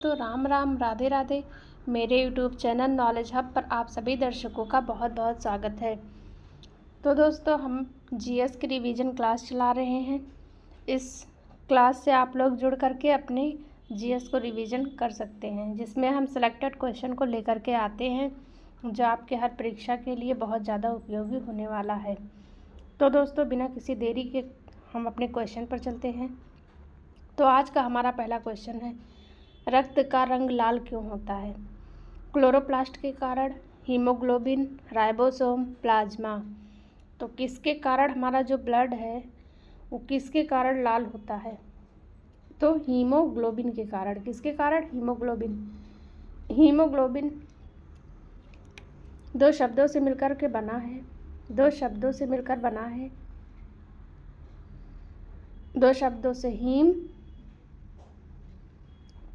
तो राम राम, राधे राधे। मेरे YouTube channel knowledge hub पर आप सभी दर्शकों का बहुत बहुत स्वागत है। तो दोस्तों, हम जीएस की रिवीजन क्लास चला रहे हैं। इस क्लास से आप लोग जुड़ करके अपने जीएस को रिवीजन कर सकते हैं, जिसमें हम सिलेक्टेड क्वेश्चन को लेकर के आते हैं जो आपके हर परीक्षा के लिए बहुत ज़्यादा उपयोगी होने वाला है। तो दोस्तों, बिना किसी देरी के हम अपने क्वेश्चन पर चलते हैं। तो आज का हमारा पहला क्वेश्चन है, रक्त का रंग लाल क्यों होता है? क्लोरोप्लास्ट के कारण, हीमोग्लोबिन, राइबोसोम, प्लाज्मा। तो किसके कारण हमारा जो ब्लड है वो किसके कारण लाल होता है? तो हीमोग्लोबिन के कारण। किसके कारण? हीमोग्लोबिन। हीमोग्लोबिन दो शब्दों से मिलकर के बना है। दो शब्दों से मिलकर बना है। दो शब्दों से haem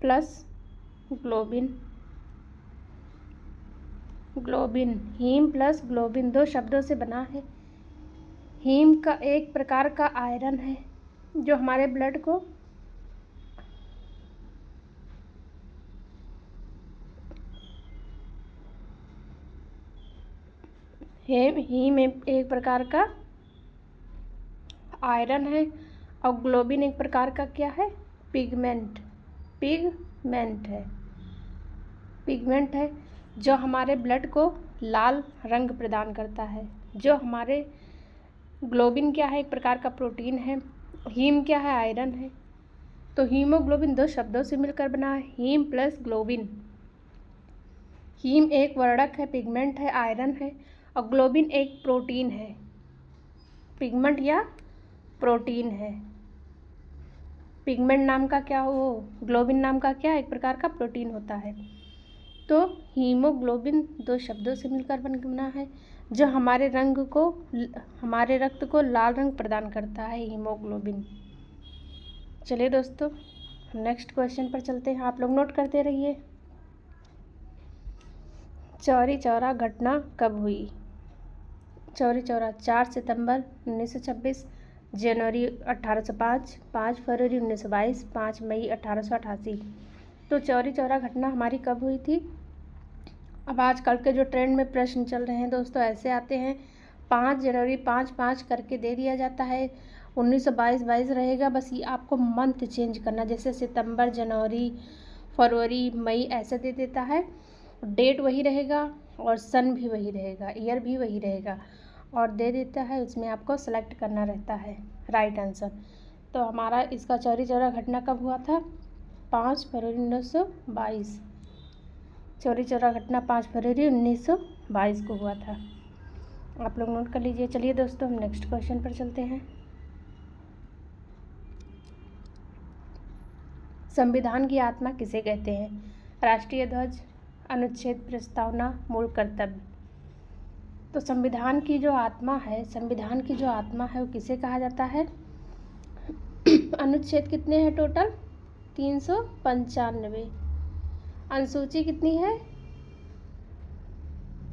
plus globin. Globin, haem plus globin दो शब्दों से बना है। हीम का एक प्रकार का आयरन है जो हमारे ब्लड को हीम एक प्रकार का आयरन है और ग्लोबिन एक प्रकार का क्या है? पिगमेंट। पिगमेंट है। पिगमेंट है जो हमारे ब्लड को लाल रंग प्रदान करता है। जो हमारे ग्लोबिन क्या है? एक प्रकार का प्रोटीन है। हीम क्या है? आयरन है। तो हीमोग्लोबिन दो शब्दों से मिलकर बना है, हीम प्लस ग्लोबिन। हीम एक वर्णक है, पिगमेंट है, आयरन है, और ग्लोबिन एक प्रोटीन है, पिगमेंट या प्रोटीन है। पिगमेंट नाम का क्या हो, ग्लोबिन नाम का क्या? एक प्रकार का प्रोटीन होता है। तो हीमोग्लोबिन दो शब्दों से मिलकर बना है जो हमारे हमारे रक्त को लाल रंग प्रदान करता है, हीमोग्लोबिन। चलिए दोस्तों, नेक्स्ट क्वेश्चन पर चलते हैं। आप लोग नोट करते रहिए। चौरी चौरा घटना कब हुई? चौरी चौरा 4 सितंबर 1926, जनवरी 1805, 5 फरवरी 1922, 5 मई 1888। तो चौरी चौरा घटना हमारी कब हुई थी? अब आजकल के जो ट्रेंड में प्रश्न चल रहे हैं दोस्तों, ऐसे आते हैं 5 जनवरी 5 करके दे दिया जाता है। 1922 रहेगा, बस ये आपको मंथ चेंज करना, जैसे सितंबर, जनवरी, फरवरी, मई ऐसे दे देता है। डेट वही रहेगा और सन भी वही रहेगा, ईयर भी वही रहेगा और दे देता है। उसमें आपको सेलेक्ट करना रहता है राइट आंसर। तो हमारा इसका चौरी चौरा घटना कब हुआ था? 5 फरवरी 1922। चौरी चौरा घटना 5 फरवरी 1922 को हुआ था। आप लोग नोट कर लीजिए। चलिए दोस्तों, हम नेक्स्ट क्वेश्चन पर चलते हैं। संविधान की आत्मा किसे कहते हैं? राष्ट्रीय ध्वज, अनुच्छेद, प्रस्तावना, मूल कर्तव्य। तो संविधान की जो आत्मा है वो किसे कहा जाता है? अनुच्छेद कितने हैं टोटल? 395। अनुसूची कितनी है?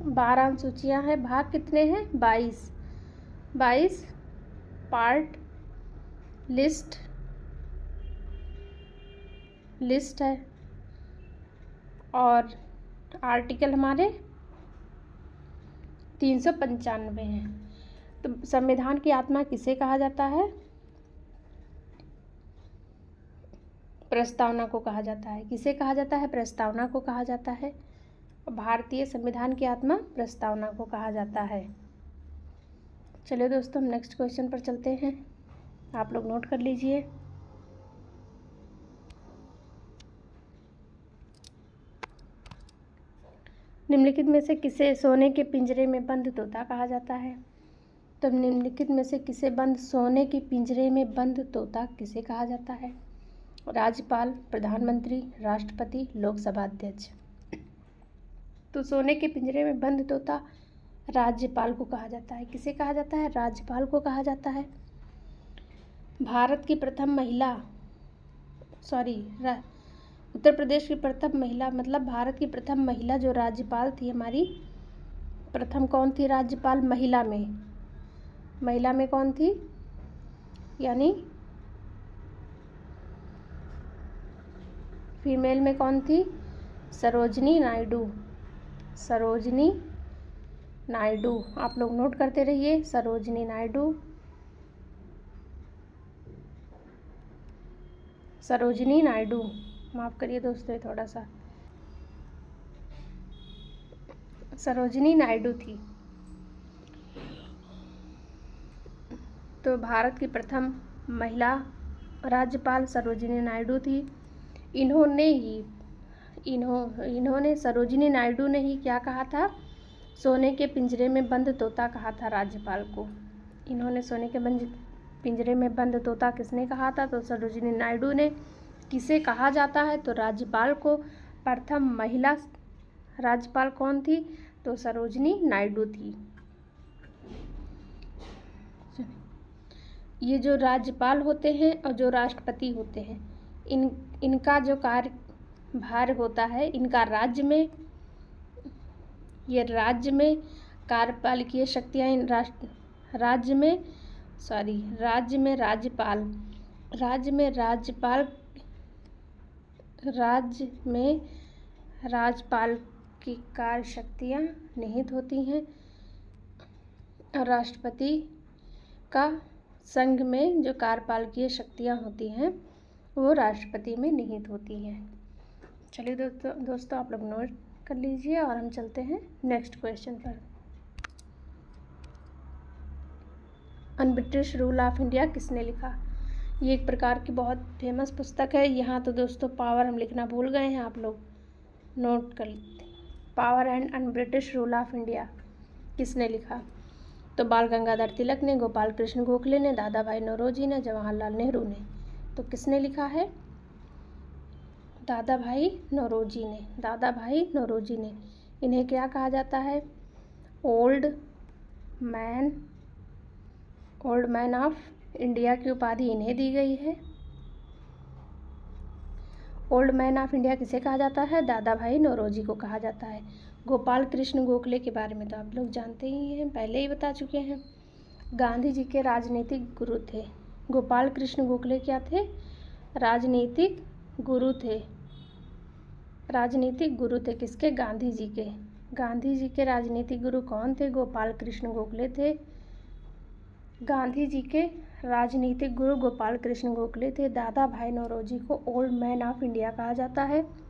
12 अनुसूचियाँ हैं। भाग कितने हैं? 22। पार्ट लिस्ट है और आर्टिकल हमारे 395 हैं। तो संविधान की आत्मा किसे कहा जाता है? प्रस्तावना को कहा जाता है। किसे कहा जाता है? प्रस्तावना को कहा जाता है। भारतीय संविधान की आत्मा प्रस्तावना को कहा जाता है। चलिए दोस्तों, हम नेक्स्ट क्वेश्चन पर चलते हैं। आप लोग नोट कर लीजिए। निम्नलिखित में से किसे सोने के पिंजरे में बंद तोता कहा जाता है? तो निम्नलिखित में से सोने के पिंजरे में बंद तोता किसे कहा जाता है? राज्यपाल, प्रधानमंत्री, राष्ट्रपति, लोकसभा अध्यक्ष। तो सोने के पिंजरे में बंद तोता राज्यपाल को कहा जाता है। किसे कहा जाता है? राज्यपाल को कहा जाता है। उत्तर प्रदेश की प्रथम महिला, मतलब भारत की प्रथम महिला जो राज्यपाल थी हमारी, प्रथम कौन थी राज्यपाल? महिला में कौन थी? यानी फीमेल में कौन थी? सरोजिनी नायडू। सरोजिनी नायडू, आप लोग नोट करते रहिए, सरोजिनी नायडू। सरोजिनी नायडू, माफ़ करिए दोस्तों थोड़ा सा, सरोजिनी नायडू थी। तो भारत की प्रथम महिला राज्यपाल सरोजिनी नायडू थी। इन्होंने सरोजिनी नायडू ने ही क्या कहा था? सोने के पिंजरे में बंद तोता कहा था राज्यपाल को। इन्होंने सोने के पिंजरे में बंद तोता किसने कहा था? तो सरोजिनी नायडू ने। किसे कहा जाता है? तो राज्यपाल को। प्रथम महिला राज्यपाल कौन थी? तो सरोजिनी नायडू थी। ये जो राज्यपाल होते हैं और जो राष्ट्रपति होते हैं, इनका जो कार्यभार होता है, इनका राज्य में कार्यपालिकीय शक्तियाँ राज्य में राज्यपाल की कार्य शक्तियाँ निहित होती हैं। और राष्ट्रपति का संघ में जो कार्यपालिकीय शक्तियाँ होती हैं वो राष्ट्रपति में निहित होती हैं। चलिए दोस्तों आप लोग नोट कर लीजिए और हम चलते हैं नेक्स्ट क्वेश्चन पर। Un British rule of India किसने लिखा? ये एक प्रकार की बहुत फेमस पुस्तक है। यहाँ तो दोस्तों पावर हम लिखना भूल गए हैं, आप लोग नोट कर लीजिए। Power and un British rule of India किसने लिखा? तो बाल गंगाधर तिलक ने, गोपाल कृष्ण गोखले ने, दादा भाई नौरोजी ने, जवाहरलाल नेहरू ने। तो किसने लिखा है? दादा भाई नौरोजी ने। दादा भाई नौरोजी ने। इन्हें क्या कहा जाता है? ओल्ड मैन ऑफ इंडिया की उपाधि इन्हें दी गई है। ओल्ड मैन ऑफ इंडिया किसे कहा जाता है? दादा भाई नौरोजी को कहा जाता है। गोपाल कृष्ण गोखले के बारे में तो आप लोग जानते ही हैं, पहले ही बता चुके हैं। गांधी जी के राजनीतिक गुरु थे। गोपाल कृष्ण गोखले क्या थे? राजनीतिक गुरु थे। राजनीतिक गुरु थे किसके? गांधी जी के। गांधी जी के राजनीतिक गुरु कौन थे? गोपाल कृष्ण गोखले थे। गांधी जी के राजनीतिक गुरु गोपाल कृष्ण गोखले थे। दादा भाई नौरोजी को ओल्ड मैन ऑफ इंडिया कहा जाता है।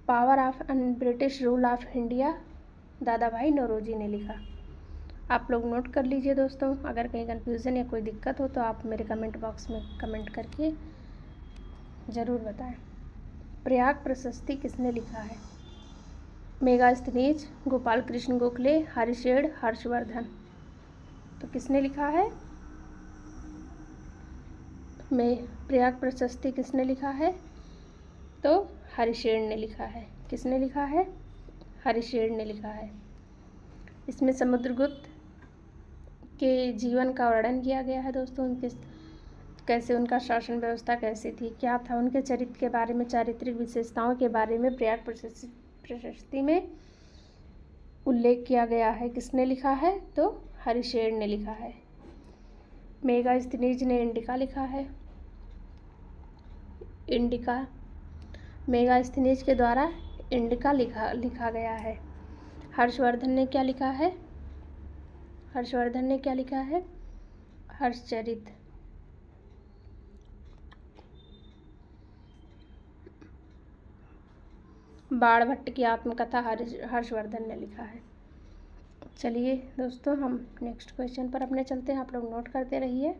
Power of un British rule of India दादा भाई नौरोजी ने लिखा। आप लोग नोट कर लीजिए दोस्तों। अगर कहीं कन्फ्यूज़न या कोई दिक्कत हो तो आप मेरे कमेंट बॉक्स में कमेंट करके ज़रूर बताएं। प्रयाग प्रशस्ति किसने लिखा है? मेगास्थनीज, गोपाल कृष्ण गोखले, हरिशेड़, हर्षवर्धन। तो किसने लिखा है? प्रयाग प्रशस्ति किसने लिखा है? तो हरिशेड़ ने लिखा है। किसने लिखा है? हरिशेड़ ने लिखा है। इसमें समुद्रगुप्त के जीवन का वर्णन किया गया है दोस्तों। कैसे उनका शासन व्यवस्था कैसी थी, क्या था, उनके चरित्र के बारे में, चारित्रिक विशेषताओं के बारे में प्रयाग प्रशस्ति में उल्लेख किया गया है। किसने लिखा है? तो हरिशेड़ ने लिखा है। मेगास्थनीज ने इंडिका लिखा है। इंडिका मेगास्थनीज के द्वारा इंडिका लिखा गया है। हर्षवर्धन ने क्या लिखा है? हर्षवर्धन ने क्या लिखा है? हर्षचरित। बाणभट्ट की आत्मकथा हर्षवर्धन ने लिखा है। चलिए दोस्तों हम नेक्स्ट क्वेश्चन पर अपने चलते हैं। आप लोग नोट करते रहिए।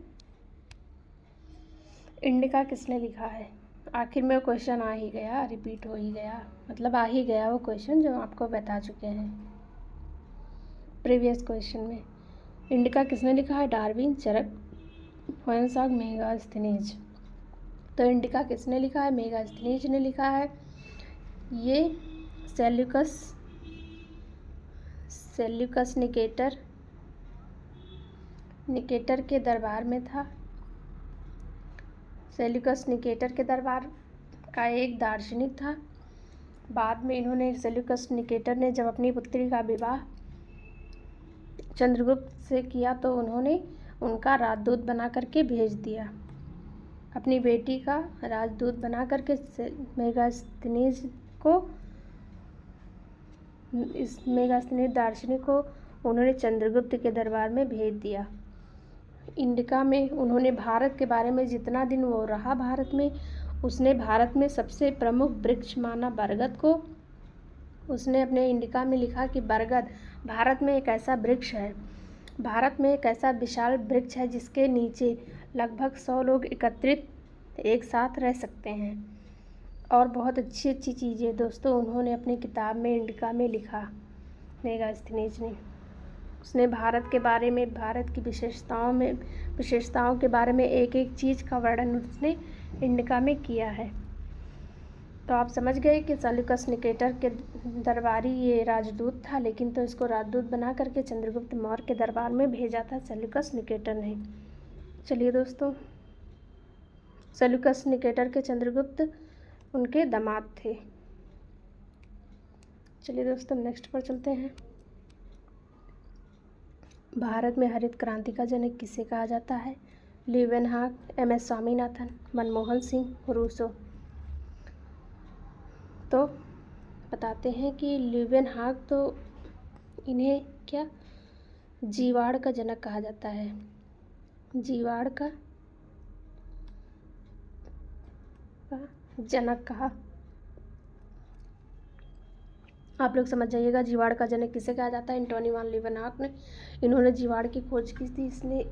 इंडिका किसने लिखा है? आखिर में वो क्वेश्चन आ ही गया, रिपीट हो ही गया, मतलब आ ही गया वो क्वेश्चन जो आपको बता चुके हैं प्रीवियस क्वेश्चन में। इंडिका किसने लिखा है? डार्विन, चरक, ह्वेनसांग, मेगास्थनीज। तो इंडिका किसने लिखा है? मेगास्थनीज ने लिखा है। ये सेल्यूकस निकेटर के दरबार में था। सेल्यूकस निकेटर के दरबार का एक दार्शनिक था। बाद में सेल्यूकस निकेटर ने जब अपनी पुत्री का विवाह चंद्रगुप्त से किया तो उन्होंने उनका राजदूत बना करके भेज दिया। अपनी बेटी का राजदूत बना करके मेगास्थनीज दार्शनिक को उन्होंने चंद्रगुप्त के दरबार में भेज दिया। इंडिका में उन्होंने भारत के बारे में, जितना दिन वो रहा भारत में, उसने भारत में सबसे प्रमुख वृक्ष माना बरगद को। उसने अपने इंडिका में लिखा कि बरगद भारत में एक ऐसा वृक्ष है, भारत में एक ऐसा विशाल वृक्ष है जिसके नीचे लगभग 100 लोग एकत्रित एक साथ रह सकते हैं। और बहुत अच्छी अच्छी चीज़ें दोस्तों उन्होंने अपनी किताब में इंडिका में लिखा, मेगास्थनीज ने। उसने भारत के बारे में, भारत की विशेषताओं के बारे में एक एक चीज़ का वर्णन उसने इंडिका में किया है। तो आप समझ गए कि सेल्यूकस निकेटर के दरबारी ये राजदूत था, लेकिन तो इसको राजदूत बना करके चंद्रगुप्त मौर्य के दरबार में भेजा था सेल्यूकस निकेटर ने। चलिए दोस्तों, सेल्यूकस निकेटर के चंद्रगुप्त उनके दामाद थे। चलिए दोस्तों नेक्स्ट पर चलते हैं। भारत में हरित क्रांति का जनक किसे कहा जाता है? ल्यूवेनहाक, एम.एस. स्वामीनाथन, मनमोहन सिंह, रूसो। तो बताते हैं कि ल्यूवेनहाक, तो इन्हें क्या जीवाड़ का जनक कहा जाता है। जीवाड़ का जनक कहा। आप लोग समझ जाइएगा जीवाड़ का जनक किसे कहा जाता है। एंटोनी वान ल्यूवेनहाक ने, इन्होंने जीवाड़ की खोज की थी,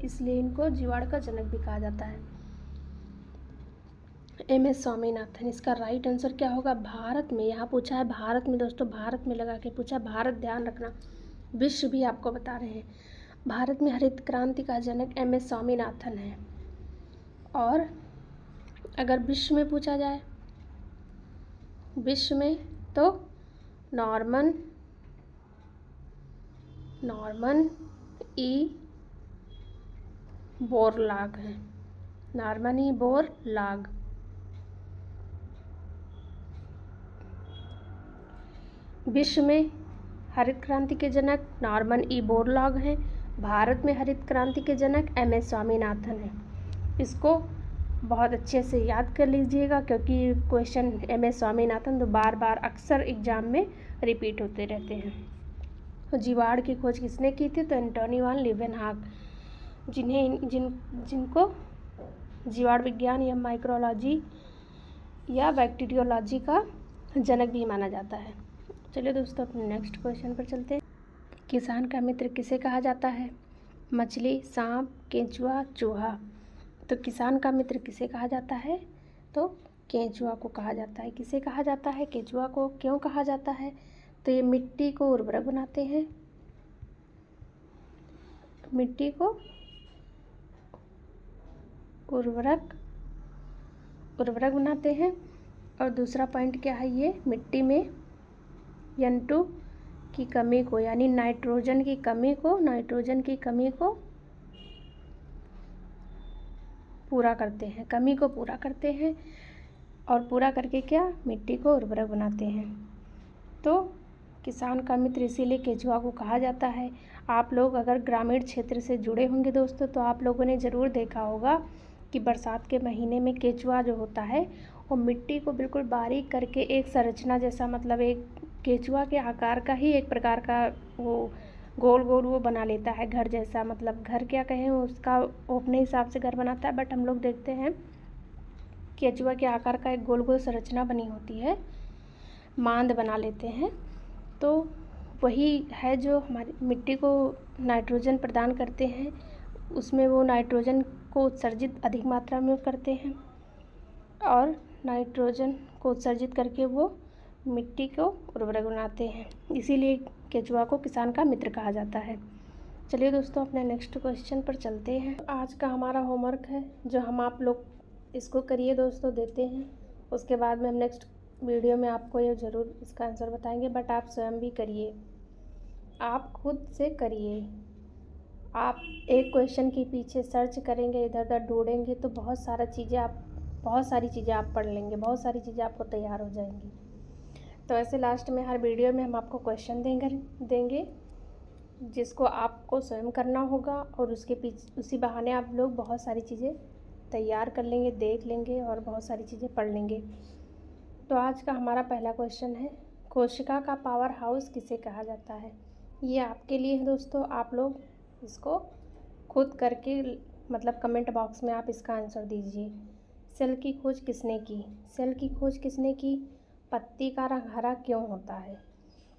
इसलिए इनको जीवाड़ का जनक भी कहा जाता है। एम.एस. स्वामीनाथन, इसका राइट आंसर क्या होगा? भारत में, यहाँ पूछा है भारत में दोस्तों, भारत में लगा के पूछा, भारत ध्यान रखना, विश्व भी आपको बता रहे हैं। भारत में हरित क्रांति का जनक एम.एस. स्वामीनाथन है। और अगर विश्व में पूछा जाए, विश्व में, तो नॉर्मन ई बोरलाग है। Norman E Borlaug. विश्व में हरित क्रांति के जनक नॉर्मन ई बोरलॉग हैं। भारत में हरित क्रांति के जनक एम.एस. स्वामीनाथन हैं। इसको बहुत अच्छे से याद कर लीजिएगा, क्योंकि क्वेश्चन एम.एस. स्वामीनाथन तो बार बार अक्सर एग्जाम में रिपीट होते रहते हैं। तो जीवाड़ की खोज किसने की थी? तो एंटोनी वान ल्यूवेनहाक, जिनको जीवाड़ विज्ञान या माइक्रोलॉजी या बैक्टीरियोलॉजी का जनक भी माना जाता है। चलिए दोस्तों अपने नेक्स्ट क्वेश्चन पर चलते हैं। किसान का मित्र किसे कहा जाता है? मछली, सांप, केंचुआ, चूहा। तो किसान का मित्र किसे कहा जाता है? तो केंचुआ को कहा जाता है। किसे कहा जाता है? केंचुआ को। क्यों कहा जाता है? तो ये मिट्टी को उर्वरक बनाते हैं, मिट्टी को उर्वरक बनाते हैं। और दूसरा पॉइंट क्या है? ये मिट्टी में N2 की कमी को, यानी नाइट्रोजन की कमी को पूरा करते हैं, कमी को पूरा करते हैं। और पूरा करके क्या? मिट्टी को उर्वरक बनाते हैं। तो किसान का मित्र इसीलिए केंचुआ को कहा जाता है। आप लोग अगर ग्रामीण क्षेत्र से जुड़े होंगे दोस्तों, तो आप लोगों ने ज़रूर देखा होगा कि बरसात के महीने में केंचुआ जो होता है वो मिट्टी को बिल्कुल बारीक करके एक संरचना जैसा, मतलब एक केंचुआ के आकार का ही एक प्रकार का वो गोल गोल वो बना लेता है, घर जैसा। मतलब घर क्या कहें, उसका वो अपने हिसाब से घर बनाता है, बट हम लोग देखते हैं केंचुआ के आकार का एक गोल गोल संरचना बनी होती है, मांद बना लेते हैं। तो वही है जो हमारी मिट्टी को नाइट्रोजन प्रदान करते हैं, उसमें वो नाइट्रोजन को उत्सर्जित अधिक मात्रा में करते हैं, और नाइट्रोजन को उत्सर्जित करके वो मिट्टी को उर्वरक बनाते हैं। इसीलिए केंचुआ को किसान का मित्र कहा जाता है। चलिए दोस्तों अपने नेक्स्ट क्वेश्चन पर चलते हैं। आज का हमारा होमवर्क है जो हम आप लोग इसको करिए दोस्तों, देते हैं। उसके बाद में हम नेक्स्ट वीडियो में आपको ये ज़रूर इसका आंसर बताएंगे, बट आप स्वयं भी करिए, आप खुद से करिए। आप एक क्वेश्चन के पीछे सर्च करेंगे, इधर उधर ढूंढेंगे, तो बहुत सारी चीज़ें आप पढ़ लेंगे, बहुत सारी चीज़ें आपको तैयार हो जाएंगी। तो ऐसे लास्ट में हर वीडियो में हम आपको क्वेश्चन देंगे जिसको आपको स्वयं करना होगा, और उसके पीछे उसी बहाने आप लोग बहुत सारी चीज़ें तैयार कर लेंगे, देख लेंगे और बहुत सारी चीज़ें पढ़ लेंगे। तो आज का हमारा पहला क्वेश्चन है, कोशिका का पावर हाउस किसे कहा जाता है। ये आपके लिए है दोस्तों, आप लोग इसको खुद करके मतलब कमेंट बॉक्स में आप इसका आंसर दीजिए। सेल की खोज किसने की? सेल की खोज किसने की? पत्ती का रंग हरा क्यों होता है?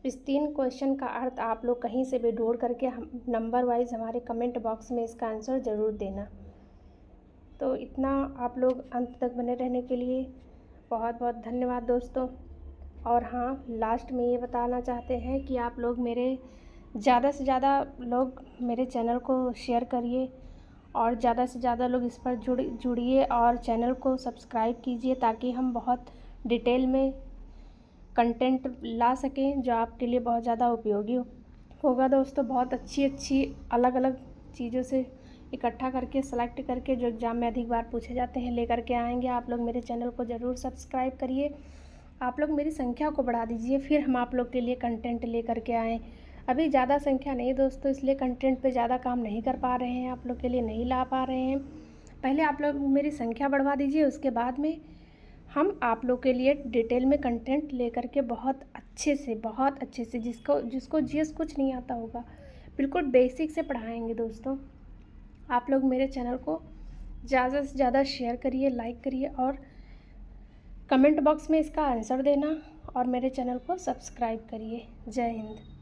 इस 3 क्वेश्चन का अर्थ आप लोग कहीं से भी ढूंढ करके हम नंबर वाइज हमारे कमेंट बॉक्स में इसका आंसर ज़रूर देना। तो इतना आप लोग अंत तक बने रहने के लिए बहुत बहुत धन्यवाद दोस्तों। और हाँ, लास्ट में ये बताना चाहते हैं कि आप लोग मेरे ज़्यादा से ज़्यादा लोग मेरे चैनल को शेयर करिए और ज़्यादा से ज़्यादा लोग इस पर जुड़िए और चैनल को सब्सक्राइब कीजिए, ताकि हम बहुत डिटेल में कंटेंट ला सकें जो आपके लिए बहुत ज़्यादा उपयोगी होगा दोस्तों। बहुत अच्छी अलग अलग चीज़ों से इकट्ठा करके सेलेक्ट करके जो एग्ज़ाम में अधिक बार पूछे जाते हैं लेकर के आएंगे। आप लोग मेरे चैनल को ज़रूर सब्सक्राइब करिए, आप लोग मेरी संख्या को बढ़ा दीजिए, फिर हम आप लोग के लिए कंटेंट ले करके आएँ। अभी ज़्यादा संख्या नहीं दोस्तों, इसलिए कंटेंट पे ज़्यादा काम नहीं कर पा रहे हैं, आप लोग के लिए नहीं ला पा रहे हैं। पहले आप लोग मेरी संख्या बढ़वा दीजिए, उसके बाद में हम आप लोग के लिए डिटेल में कंटेंट लेकर के बहुत अच्छे से जिसको जीएस कुछ नहीं आता होगा बिल्कुल बेसिक से पढ़ाएंगे दोस्तों। आप लोग मेरे चैनल को ज़्यादा से ज़्यादा शेयर करिए, लाइक करिए और कमेंट बॉक्स में इसका आंसर देना और मेरे चैनल को सब्सक्राइब करिए। जय हिंद।